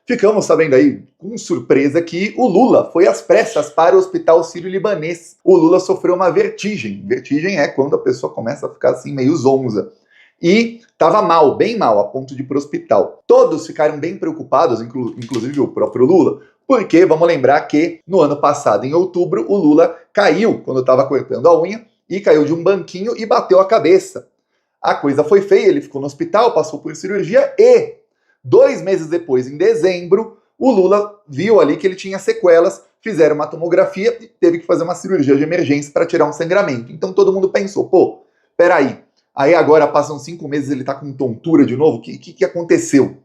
Ficamos sabendo aí, com surpresa, que o Lula foi às pressas para o Hospital Sírio-Libanês. O Lula sofreu uma vertigem. Vertigem é quando a pessoa começa a ficar assim meio zonza. E estava mal, bem mal, a ponto de ir para o hospital. Todos ficaram bem preocupados, inclusive o próprio Lula, porque vamos lembrar que no ano passado, em outubro, o Lula caiu quando estava cortando a unha e caiu de um banquinho e bateu a cabeça. A coisa foi feia, ele ficou no hospital, passou por cirurgia e 2 meses depois, em dezembro, o Lula viu ali que ele tinha sequelas, fizeram uma tomografia e teve que fazer uma cirurgia de emergência para tirar um sangramento. Então todo mundo pensou, pô, peraí, aí agora passam 5 meses ele tá com tontura de novo, o que aconteceu?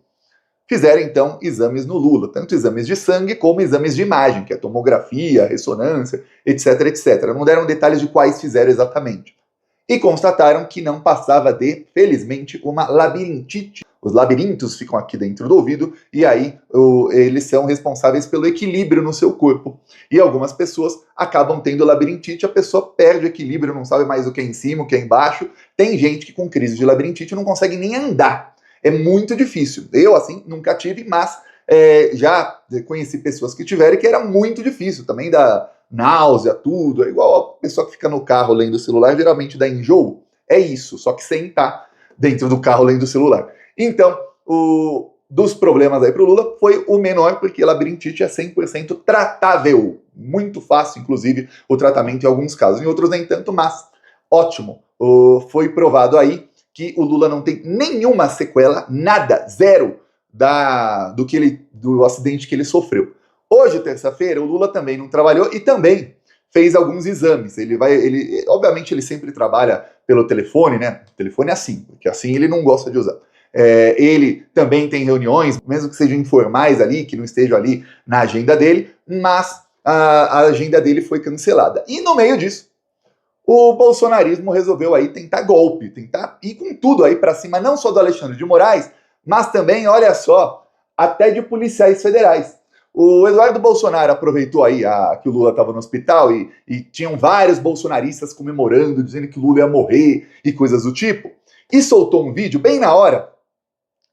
Fizeram então exames no Lula, tanto exames de sangue como exames de imagem, que é tomografia, ressonância, etc, etc. Não deram detalhes de quais fizeram exatamente. E constataram que não passava de, felizmente, uma labirintite. Os labirintos ficam aqui dentro do ouvido e aí eles são responsáveis pelo equilíbrio no seu corpo. E algumas pessoas acabam tendo labirintite, a pessoa perde o equilíbrio, não sabe mais o que é em cima, o que é embaixo. Tem gente que com crise de labirintite não consegue nem andar. É muito difícil. Eu, assim, nunca tive, mas já conheci pessoas que tiveram que era muito difícil. Também dá náusea, tudo. É igual a pessoa que fica no carro lendo o celular, geralmente dá enjoo. É isso, só que sem estar dentro do carro lendo o celular. Então, dos problemas aí pro Lula foi o menor, porque labirintite é 100% tratável. Muito fácil, inclusive, o tratamento em alguns casos. Em outros nem tanto, mas ótimo. Foi provado aí que o Lula não tem nenhuma sequela, nada, zero, do acidente que ele sofreu. Hoje, terça-feira, o Lula também não trabalhou e também fez alguns exames. Obviamente, ele sempre trabalha pelo telefone, né? O telefone é assim, porque assim ele não gosta de usar. Ele também tem reuniões, mesmo que sejam informais ali, que não estejam ali na agenda dele, mas a agenda dele foi cancelada. E no meio disso, o bolsonarismo resolveu aí tentar golpe, tentar ir com tudo aí para cima, não só do Alexandre de Moraes, mas também, olha só, até de policiais federais. O Eduardo Bolsonaro aproveitou aí que o Lula estava no hospital e tinham vários bolsonaristas comemorando, dizendo que o Lula ia morrer e coisas do tipo, e soltou um vídeo bem na hora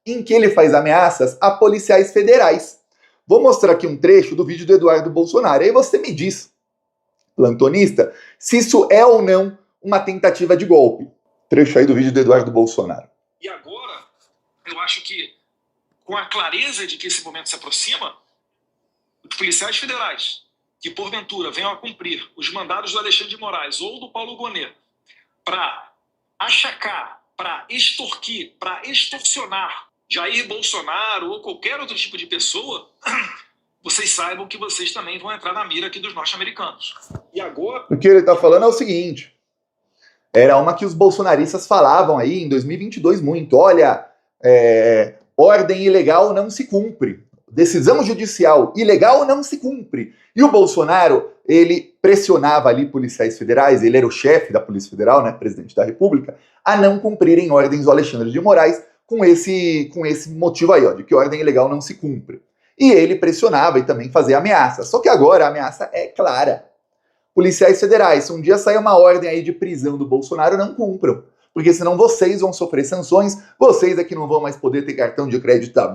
em que ele faz ameaças a policiais federais. Vou mostrar aqui um trecho do vídeo do Eduardo Bolsonaro, aí você me diz, plantonista, se isso é ou não uma tentativa de golpe. Trecho aí do vídeo do Eduardo Bolsonaro. E agora, eu acho que, com a clareza de que esse momento se aproxima, os policiais federais que, porventura, venham a cumprir os mandados do Alexandre de Moraes ou do Paulo Gonet para achacar, para extorquir, para extorsionar Jair Bolsonaro ou qualquer outro tipo de pessoa, vocês saibam que vocês também vão entrar na mira aqui dos norte-americanos. E agora... O que ele está falando é o seguinte, era uma que os bolsonaristas falavam aí em 2022 muito, olha, ordem ilegal não se cumpre, decisão judicial ilegal não se cumpre. E o Bolsonaro, ele pressionava ali policiais federais, ele era o chefe da Polícia Federal, né, presidente da República, a não cumprirem ordens do Alexandre de Moraes com esse motivo aí, ó, de que ordem ilegal não se cumpre. E ele pressionava e também fazia ameaças. Só que agora a ameaça é clara. Policiais federais, se um dia sair uma ordem aí de prisão do Bolsonaro, não cumpram. Porque senão vocês vão sofrer sanções, vocês é que não vão mais poder ter cartão de crédito da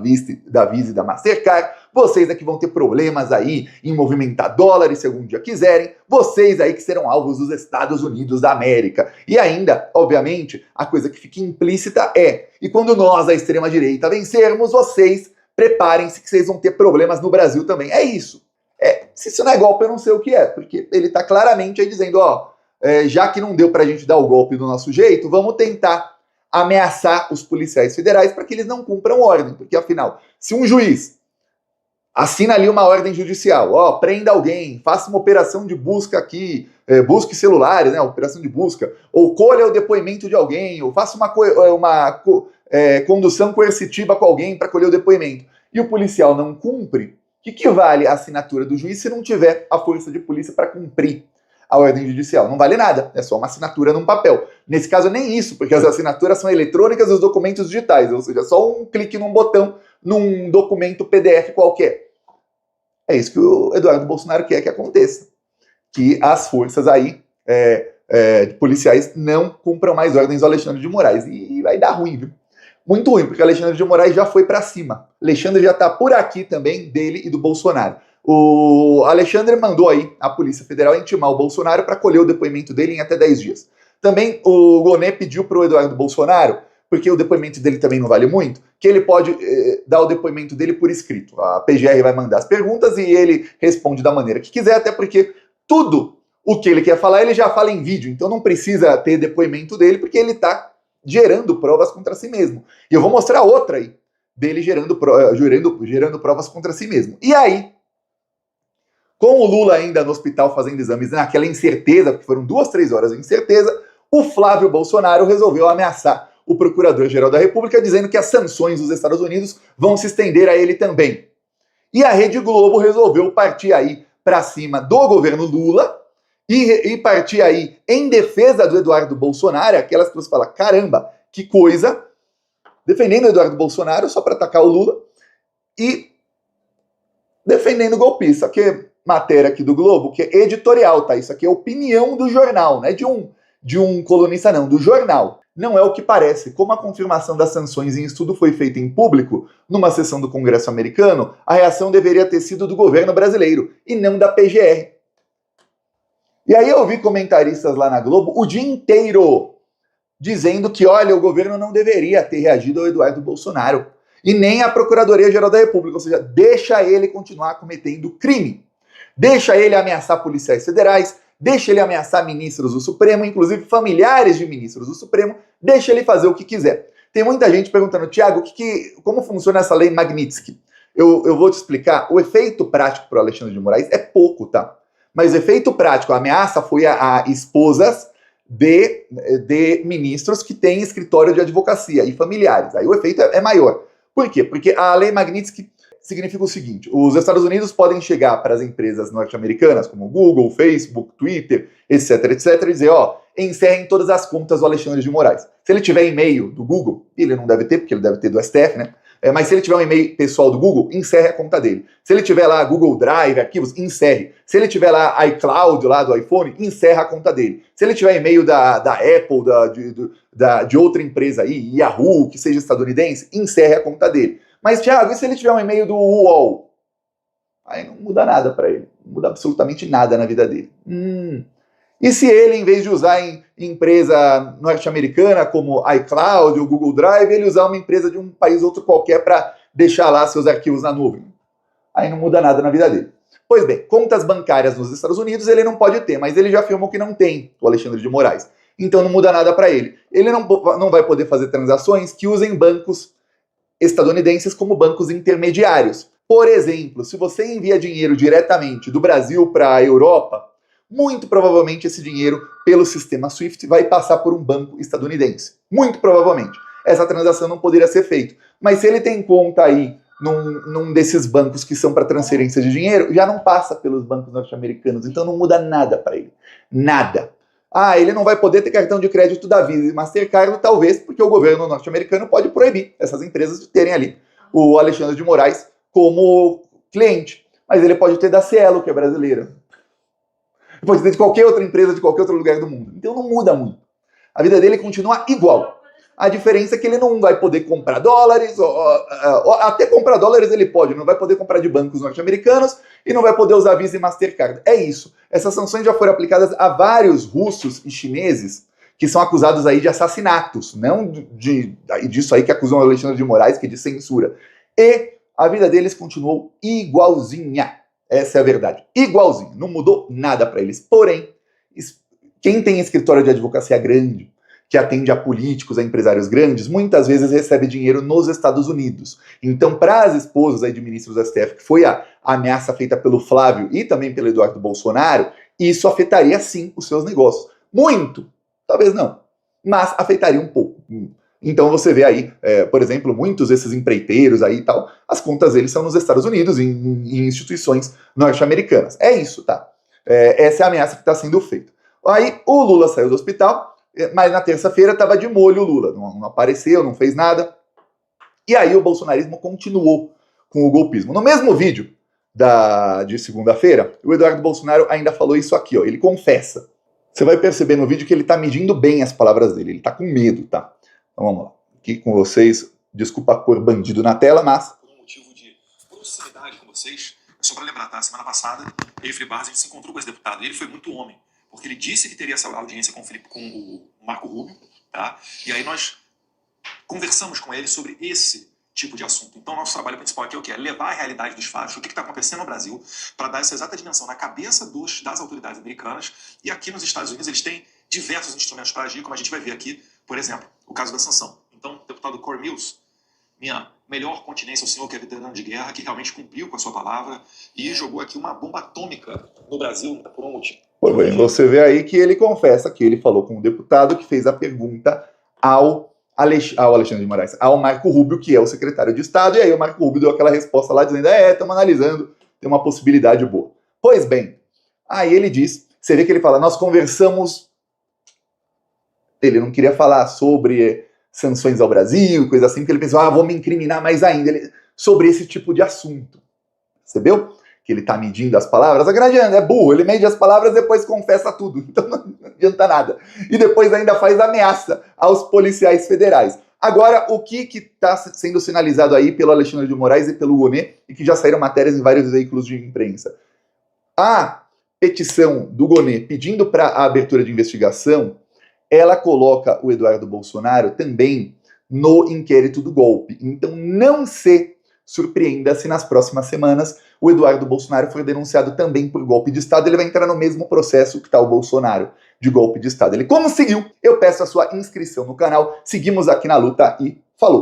Visa e da Mastercard, vocês é que vão ter problemas aí em movimentar dólares se algum dia quiserem, vocês aí que serão alvos dos Estados Unidos da América. E ainda, obviamente, a coisa que fica implícita e quando nós, a extrema-direita, vencermos, vocês preparem-se que vocês vão ter problemas no Brasil também. É isso. Se isso não é golpe, eu não sei o que é, porque ele tá claramente aí dizendo, já que não deu pra gente dar o golpe do nosso jeito, vamos tentar ameaçar os policiais federais para que eles não cumpram ordem, porque afinal, se um juiz assina ali uma ordem judicial, prenda alguém, faça uma operação de busca aqui, busque celulares, né, operação de busca, ou colha o depoimento de alguém, ou faça uma condução coercitiva com alguém para colher o depoimento, e o policial não cumpre, o que vale a assinatura do juiz se não tiver a força de polícia para cumprir a ordem judicial? Não vale nada, é só uma assinatura num papel. Nesse caso nem isso, porque as assinaturas são eletrônicas e os documentos digitais, ou seja, só um clique num botão num documento PDF qualquer. É isso que o Eduardo Bolsonaro quer que aconteça. Que as forças aí policiais não cumpram mais ordens do Alexandre de Moraes. E vai dar ruim, viu? muito ruim, porque Alexandre de Moraes já foi para cima. Alexandre já está por aqui também, dele e do Bolsonaro. O Alexandre mandou aí a Polícia Federal intimar o Bolsonaro para colher o depoimento dele em até 10 dias. Também o Gonê pediu para o Eduardo Bolsonaro, porque o depoimento dele também não vale muito, que ele pode dar o depoimento dele por escrito. A PGR vai mandar as perguntas e ele responde da maneira que quiser, até porque tudo o que ele quer falar, ele já fala em vídeo, então não precisa ter depoimento dele, porque ele está gerando provas contra si mesmo. E eu vou mostrar outra aí, dele gerando provas contra si mesmo. E aí, com o Lula ainda no hospital fazendo exames, naquela incerteza, porque foram 2, 3 horas de incerteza, o Flávio Bolsonaro resolveu ameaçar o Procurador-Geral da República, dizendo que as sanções dos Estados Unidos vão se estender a ele também. E a Rede Globo resolveu partir aí para cima do governo Lula e partir aí em defesa do Eduardo Bolsonaro, aquelas pessoas falam, caramba, que coisa, defendendo o Eduardo Bolsonaro só para atacar o Lula e defendendo o golpista. Isso aqui é matéria aqui do Globo, que é editorial, tá? Isso aqui é opinião do jornal, não é de um colunista não, do jornal. Não é o que parece. Como a confirmação das sanções em estudo foi feita em público, numa sessão do Congresso americano, a reação deveria ter sido do governo brasileiro e não da PGR. E aí eu vi comentaristas lá na Globo o dia inteiro dizendo que, olha, o governo não deveria ter reagido ao Eduardo Bolsonaro e nem a Procuradoria-Geral da República, ou seja, deixa ele continuar cometendo crime. Deixa ele ameaçar policiais federais, deixa ele ameaçar ministros do Supremo, inclusive familiares de ministros do Supremo, deixa ele fazer o que quiser. Tem muita gente perguntando, Tiago, como funciona essa lei Magnitsky? Eu vou te explicar. O efeito prático para o Alexandre de Moraes é pouco, tá? Mas o efeito prático, a ameaça foi a esposas de ministros que têm escritório de advocacia e familiares. Aí o efeito é maior. Por quê? Porque a lei Magnitsky significa o seguinte, os Estados Unidos podem chegar para as empresas norte-americanas, como Google, Facebook, Twitter, etc, etc, e dizer, ó, encerrem todas as contas do Alexandre de Moraes. Se ele tiver e-mail do Google, ele não deve ter, porque ele deve ter do STF, né? Mas se ele tiver um e-mail pessoal do Google, encerre a conta dele. Se ele tiver lá Google Drive, arquivos, encerre. Se ele tiver lá iCloud lá do iPhone, encerra a conta dele. Se ele tiver e-mail da Apple, de outra empresa aí, Yahoo, que seja estadunidense, encerre a conta dele. Mas, Thiago, e se ele tiver um e-mail do UOL? Aí não muda nada para ele. Não muda absolutamente nada na vida dele. E se ele, em vez de usar em empresa norte-americana como iCloud ou Google Drive, ele usar uma empresa de um país outro qualquer para deixar lá seus arquivos na nuvem? Aí não muda nada na vida dele. Pois bem, contas bancárias nos Estados Unidos ele não pode ter, mas ele já afirmou que não tem, o Alexandre de Moraes. Então não muda nada para ele. Ele não vai poder fazer transações que usem bancos estadunidenses como bancos intermediários. Por exemplo, se você envia dinheiro diretamente do Brasil para a Europa, muito provavelmente esse dinheiro, pelo sistema SWIFT, vai passar por um banco estadunidense. Muito provavelmente. Essa transação não poderia ser feita. Mas se ele tem conta aí num desses bancos que são para transferência de dinheiro, já não passa pelos bancos norte-americanos. Então não muda nada para ele. Nada. Ah, ele não vai poder ter cartão de crédito da Visa e Mastercard, talvez porque o governo norte-americano pode proibir essas empresas de terem ali o Alexandre de Moraes como cliente. Mas ele pode ter da Cielo, que é brasileira. Ele pode ter de qualquer outra empresa, de qualquer outro lugar do mundo. Então não muda muito. A vida dele continua igual. A diferença é que ele não vai poder comprar dólares, até comprar dólares ele pode, não vai poder comprar de bancos norte-americanos e não vai poder usar Visa e Mastercard. É isso. Essas sanções já foram aplicadas a vários russos e chineses que são acusados aí de assassinatos, não disso aí que acusam o Alexandre de Moraes, que é de censura. E a vida deles continuou igualzinha. Essa é a verdade. Igualzinho. Não mudou nada para eles. Porém, quem tem escritório de advocacia grande, que atende a políticos, a empresários grandes, muitas vezes recebe dinheiro nos Estados Unidos. Então, para as esposas aí de ministros do STF, que foi a ameaça feita pelo Flávio e também pelo Eduardo Bolsonaro, isso afetaria sim os seus negócios. Muito, talvez não, mas afetaria um pouco. Então você vê aí, por exemplo, muitos desses empreiteiros aí e tal, as contas deles são nos Estados Unidos, em instituições norte-americanas. É isso, tá? Essa é a ameaça que está sendo feita. Aí o Lula saiu do hospital, mas na terça-feira estava de molho o Lula, não apareceu, não fez nada. E aí o bolsonarismo continuou com o golpismo. No mesmo vídeo de segunda-feira, o Eduardo Bolsonaro ainda falou isso aqui, ó, ele confessa. Você vai perceber no vídeo que ele está medindo bem as palavras dele, ele está com medo, tá? Então vamos lá, aqui com vocês, Desculpa pôr bandido na tela, mas... Por um motivo de proximidade com vocês, só para lembrar, tá? Semana passada, eu e Felipe Barros, a gente se encontrou com esse deputado e ele foi muito homem, porque ele disse que teria essa audiência com o Marco Rubio, tá? E aí nós conversamos com ele sobre esse tipo de assunto. Então, nosso trabalho principal aqui é o quê? É levar a realidade dos fatos, o que está acontecendo no Brasil, para dar essa exata dimensão na cabeça das autoridades americanas. E aqui nos Estados Unidos eles têm diversos instrumentos para agir, como a gente vai ver aqui, por exemplo, o caso da sanção. Então, deputado Corey Mills, minha melhor continência ao senhor que é veterano de guerra, que realmente cumpriu com a sua palavra e jogou aqui uma bomba atômica no Brasil por um motivo. Pois bem, você vê aí que ele confessa que ele falou com o deputado que fez a pergunta ao Alexandre de Moraes, ao Marco Rubio, que é o secretário de Estado, e aí o Marco Rubio deu aquela resposta lá dizendo, estamos analisando, tem uma possibilidade boa. Pois bem, aí ele diz, você vê que ele fala, nós conversamos, ele não queria falar sobre sanções ao Brasil, coisa assim, porque ele pensou, vou me incriminar mais ainda, sobre esse tipo de assunto. Percebeu? Que ele tá medindo as palavras, a grande é burro, ele mede as palavras e depois confessa tudo, então não adianta nada. E depois ainda faz ameaça aos policiais federais. Agora, o que está sendo sinalizado aí pelo Alexandre de Moraes e pelo Gonê, e que já saíram matérias em vários veículos de imprensa? A petição do Gonê pedindo para a abertura de investigação, ela coloca o Eduardo Bolsonaro também no inquérito do golpe. Então não se surpreenda se nas próximas semanas o Eduardo Bolsonaro for denunciado também por golpe de Estado. Ele vai entrar no mesmo processo que está o Bolsonaro, de golpe de Estado. Ele conseguiu. Eu peço a sua inscrição no canal. Seguimos aqui na luta e falou!